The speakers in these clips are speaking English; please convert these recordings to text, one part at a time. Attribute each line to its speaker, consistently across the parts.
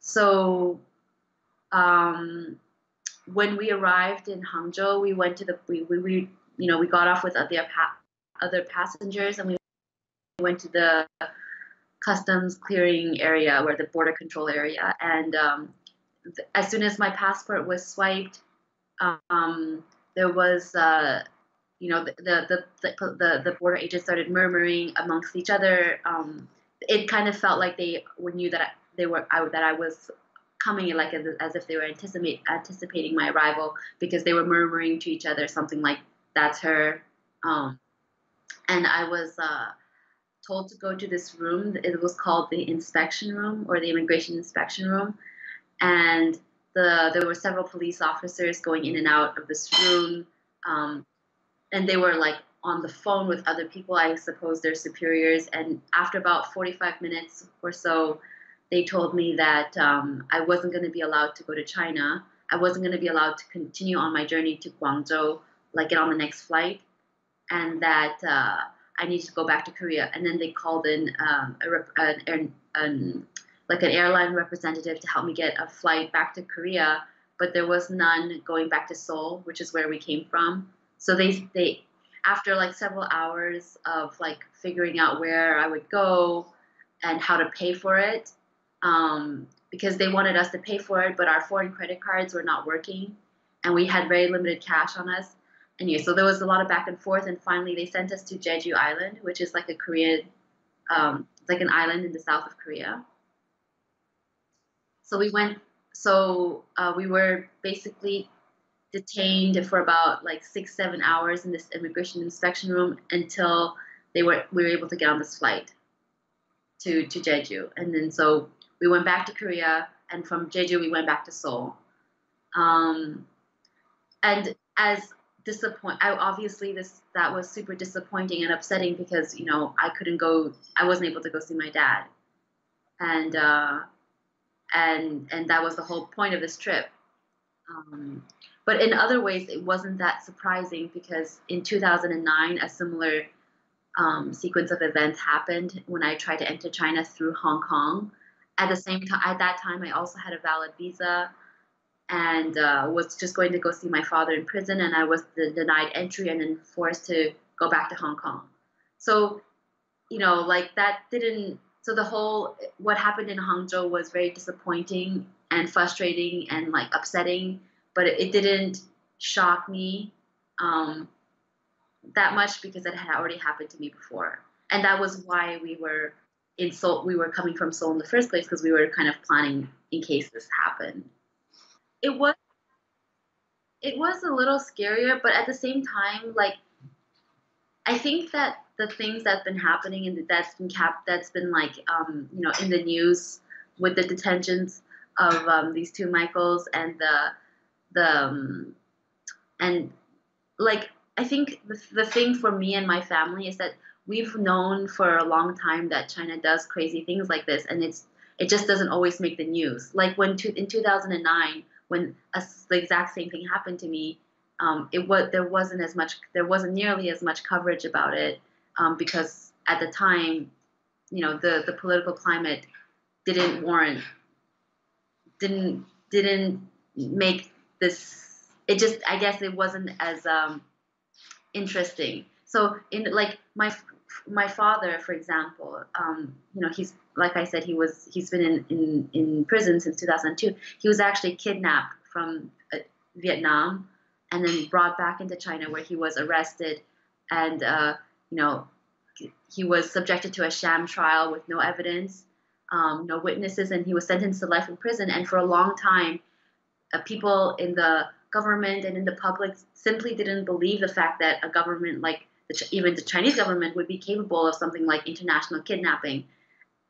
Speaker 1: So um, when we arrived in Hangzhou, we went to the we got off with other passengers, and we went to the customs clearing area, where the border control area. And as soon as my passport was swiped, there was the border agents started murmuring amongst each other. It kind of felt like they knew that that I was coming in, like as if they were anticipating my arrival, because they were murmuring to each other something like, "That's her," um, and I was told to go to this room. It was called the inspection room, or the immigration inspection room, and there were several police officers going in and out of this room, um, and they were like on the phone with other people, I suppose their superiors. And after about 45 minutes or so, they told me that I wasn't going to be allowed to go to China. I wasn't going to be allowed to continue on my journey to Guangzhou, like get on the next flight, and that I needed to go back to Korea. And then they called in like an airline representative to help me get a flight back to Korea, but there was none going back to Seoul, which is where we came from. So they after like several hours of like figuring out where I would go and how to pay for it, because they wanted us to pay for it, but our foreign credit cards were not working, and we had very limited cash on us. Anyway, so there was a lot of back and forth, and finally they sent us to Jeju Island, which is like a Korean, like an island in the south of Korea. So we went. So we were basically detained for about like 6, 7 hours in this immigration inspection room until we were able to get on this flight to Jeju, and then so we went back to Korea, and from Jeju we went back to Seoul. Um, and as I obviously that was super disappointing and upsetting, because I wasn't able to go see my dad, and and that was the whole point of this trip. Um, but in other ways, it wasn't that surprising, because in 2009, a similar sequence of events happened when I tried to enter China through Hong Kong. At the same time, at that time, I also had a valid visa, and was just going to go see my father in prison, and I was denied entry and then forced to go back to Hong Kong. So, like that didn't. So the whole what happened in Hangzhou was very disappointing and frustrating and like upsetting, but it didn't shock me that much, because it had already happened to me before, and that was why we were in Seoul. We were coming from Seoul in the first place, because we were kind of planning in case this happened. It was it was a little scarier, but at the same time, like I think that the things that's been happening and that's been like in the news with the detentions of these two Michaels, and the and like I think the thing for me and my family is that we've known for a long time that China does crazy things like this, and it just doesn't always make the news. Like in 2009, when the exact same thing happened to me, there wasn't nearly as much coverage about it, because at the time, the political climate didn't warrant didn't make this. It just, I guess, it wasn't as interesting. So in like my father, for example, he's, like I said, he's been in prison since 2002. He was actually kidnapped from Vietnam, and then brought back into China, where he was arrested, and you know he was subjected to a sham trial with no evidence, no witnesses, and he was sentenced to life in prison. And for a long time, people in the government and in the public simply didn't believe the fact that a government like even the Chinese government would be capable of something like international kidnapping.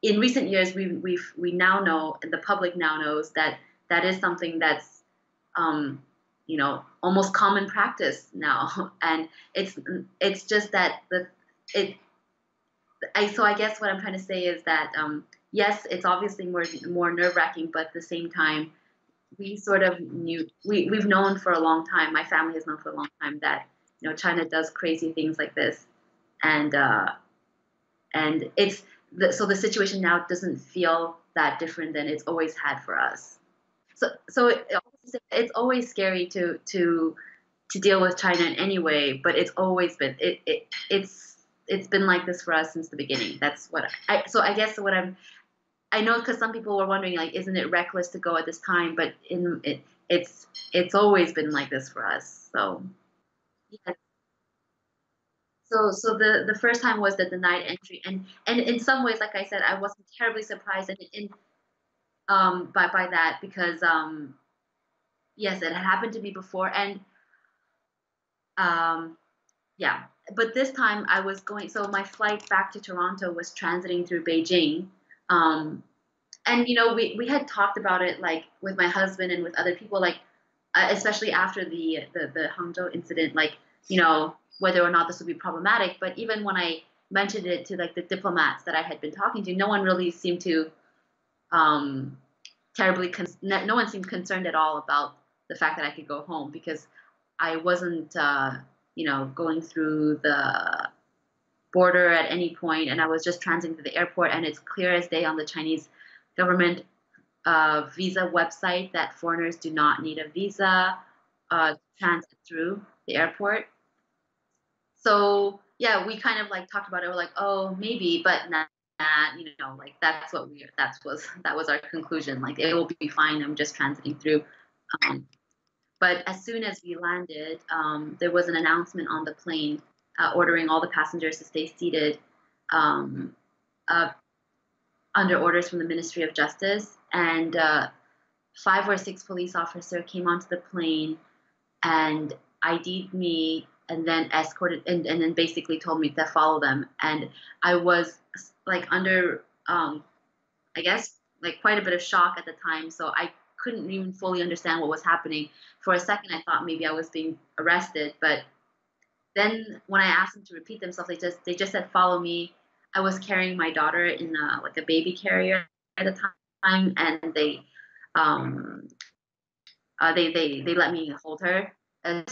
Speaker 1: In recent years, we now know, and the public now knows, that that is something that's almost common practice now, and it's just that it. I guess what I'm trying to say is that yes, it's obviously more nerve wracking, but at the same time, we sort of we've known for a long time. My family has known for a long time that China does crazy things like this, and and it's so the situation now doesn't feel that different than it's always had for us. So it's always scary to deal with China in any way, but it's always been it's been like this for us since the beginning. That's what so I guess what I know, because some people were wondering, like, isn't it reckless to go at this time? But it's always been like this for us. So yeah. So the first time was the denied entry, and in some ways, like I said, I wasn't terribly surprised in by that, because yes, it had happened to me before, and um yeah. But this time I was going, so my flight back to Toronto was transiting through Beijing. Um, and we had talked about it, like, with my husband and with other people, like, especially after the Hangzhou incident, like, whether or not this would be problematic. But even when I mentioned it to, like, the diplomats that I had been talking to, no one really seemed to um, no one seemed concerned at all about the fact that I could go home, because I wasn't going through the border at any point, and I was just transiting to the airport, and it's clear as day on the Chinese government visa website that foreigners do not need a visa to transit through the airport. So yeah, we kind of, like, talked about it. We're like, oh, maybe, but not. Like, that was our conclusion. Like, it will be fine. I'm just transiting through. Um, but as soon as we landed, there was an announcement on the plane ordering all the passengers to stay seated, um, uh, under orders from the Ministry of Justice. And 5 or 6 police officers came onto the plane and ID'd me, and then escorted, and then basically told me to follow them. And I was, like, under, I guess, like, quite a bit of shock at the time. So I couldn't even fully understand what was happening. For a second, I thought maybe I was being arrested. But then when I asked them to repeat themselves, they just said, follow me. I was carrying my daughter in like a baby carrier at the time, and um, they let me hold her. And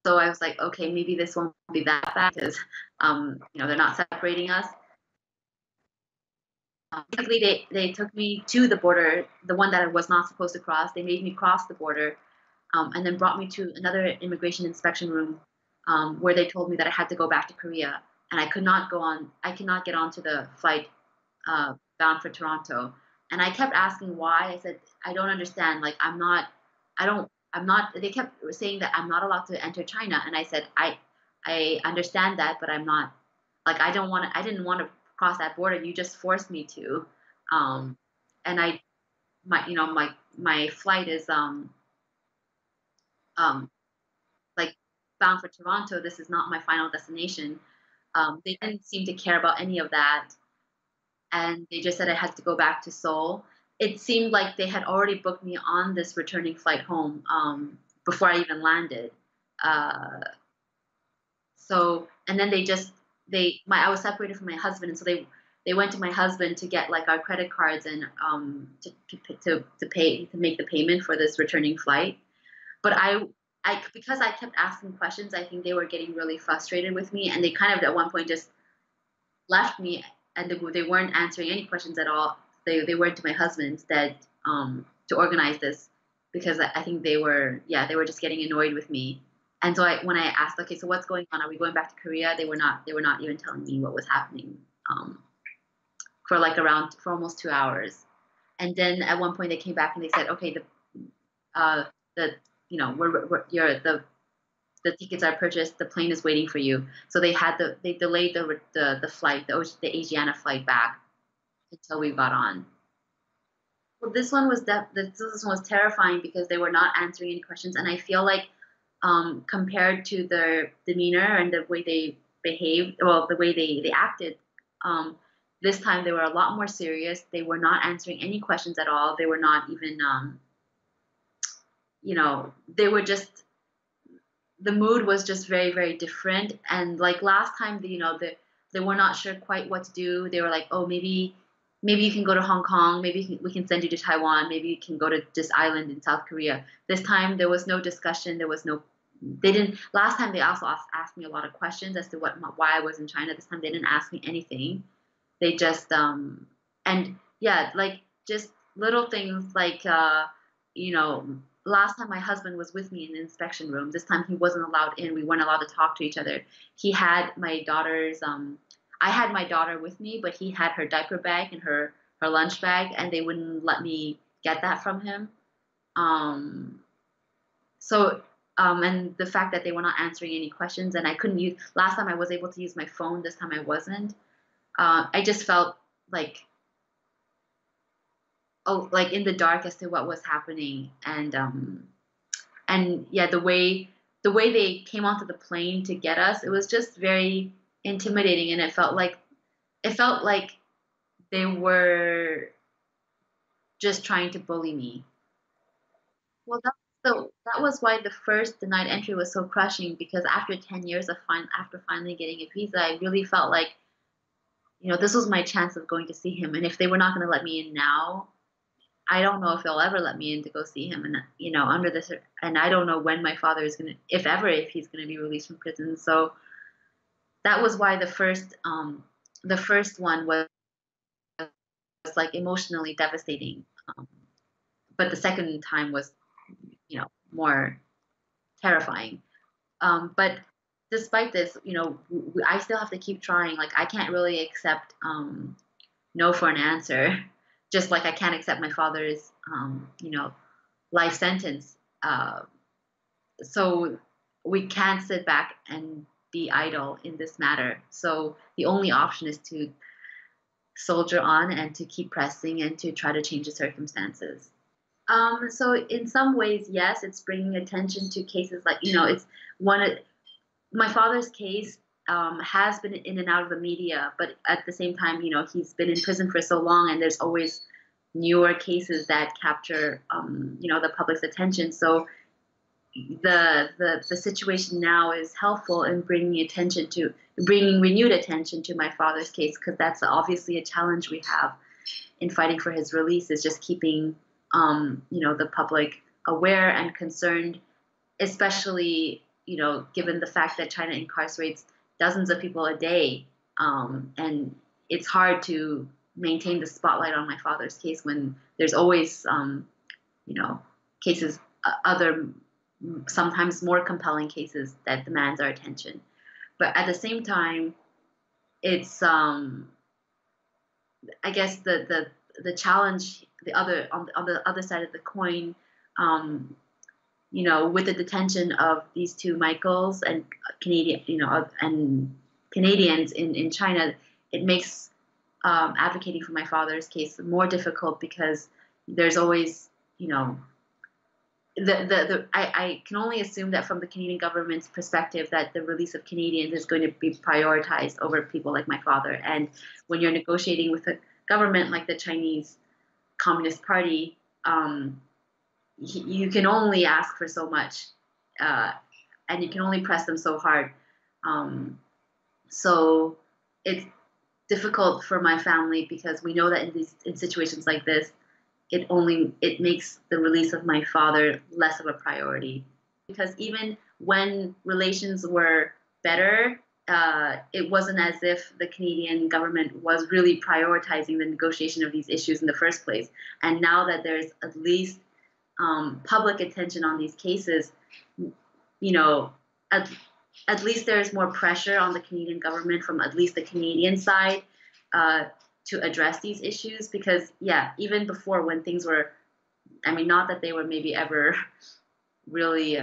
Speaker 1: so I was like, okay, maybe this won't be that bad, because they're not separating us. Basically, they took me to the border, the one that I was not supposed to cross. They made me cross the border, and then brought me to another immigration inspection room, where they told me that I had to go back to Korea, and I could not get onto the flight bound for Toronto. And I kept asking why. I said, I don't understand. Like, I'm not. They kept saying that I'm not allowed to enter China, and I said, I understand that, but I'm not. Like, I didn't want to cross that border. You just forced me to. Um, and my flight is um, like, bound for Toronto. This is not my final destination. They didn't seem to care about any of that, and they just said I had to go back to Seoul. It seemed like they had already booked me on this returning flight home, before I even landed. Uh, and then I was separated from my husband, and so they went to my husband to get, like, our credit cards, and to make the payment for this returning flight. But because I kept asking questions, I think they were getting really frustrated with me, and they kind of at one point just left me, and they weren't answering any questions at all. They went to my husband instead, to organize this, because I think they were just getting annoyed with me. And so when I asked, okay, so what's going on? Are we going back to Korea? They were not even telling me what was happening, for almost 2 hours. And then at one point they came back and they said, okay, the the tickets are purchased. The plane is waiting for you. So they delayed the flight, the Asiana flight back until we got on. Well, this one was terrifying, because they were not answering any questions, and I feel like, compared to their demeanor and the way they behaved, well, the way they acted, this time they were a lot more serious. They were not answering any questions at all. They were not even, they were just, the mood was just very, very different. And, like, last time, they were not sure quite what to do. They were like, oh, maybe you can go to Hong Kong. Maybe we can send you to Taiwan. Maybe you can go to this island in South Korea. This time there was no discussion. They didn't. Last time they also asked me a lot of questions as to why I was in China. This time they didn't ask me anything. they just and yeah, like just little things like you know, last time my husband was with me in the inspection room, this time he wasn't allowed in. We weren't allowed to talk to each other. He had my daughter's I had my daughter with me, but he had her diaper bag and her lunch bag, and they wouldn't let me get that from him. Um, so and the fact that they were not answering any questions, and I couldn't use, last time I was able to use my phone, this time I wasn't. I just felt like, oh, like in the dark as to what was happening. And yeah, the way they came onto the plane to get us, it was just very intimidating, and it felt like they were just trying to bully me. Well, that was why the first denied entry was so crushing, because after 10 years after finally getting a visa, I really felt like, this was my chance of going to see him. And if they were not going to let me in now, I don't know if they'll ever let me in to go see him. And, under this, and I don't know when my father is going to, if ever, if he's going to be released from prison. So that was why the first one was like emotionally devastating. But the second time was, more terrifying. But despite this, I still have to keep trying. Like, I can't really accept no for an answer, just like I can't accept my father's, life sentence. So we can't sit back and be idle in this matter. So the only option is to soldier on and to keep pressing and to try to change the circumstances. So in some ways, yes, it's bringing attention to cases like, it's one. My father's case has been in and out of the media, but at the same time, he's been in prison for so long, and there's always newer cases that capture, the public's attention. So the situation now is helpful in bringing renewed attention to my father's case, because that's obviously a challenge we have in fighting for his release, is just keeping, the public aware and concerned, especially, given the fact that China incarcerates dozens of people a day. And it's hard to maintain the spotlight on my father's case when there's always, cases, other, sometimes more compelling cases that demands our attention. But at the same time, it's, I guess the challenge, on the other side of the coin, um, with the detention of these two Michaels and Canadians in China, it makes advocating for my father's case more difficult, because there's always, I can only assume that from the Canadian government's perspective, that the release of Canadians is going to be prioritized over people like my father. And when you're negotiating with a government like the Chinese Communist Party, you can only ask for so much, and you can only press them so hard. So it's difficult for my family, because we know that in situations like this, it makes the release of my father less of a priority. Because even when relations were better, it wasn't as if the Canadian government was really prioritizing the negotiation of these issues in the first place. And now that there's at least public attention on these cases, you know, at, at least there's more pressure on the Canadian government from at least the Canadian side to address these issues. Because, yeah, even before, when things were, I mean, not that they were maybe ever really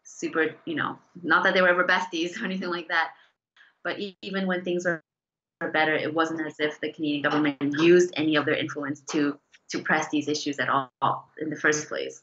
Speaker 1: super, not that they were ever besties or anything like that, but even when things were better, it wasn't as if the Canadian government used any of their influence to press these issues at all in the first place.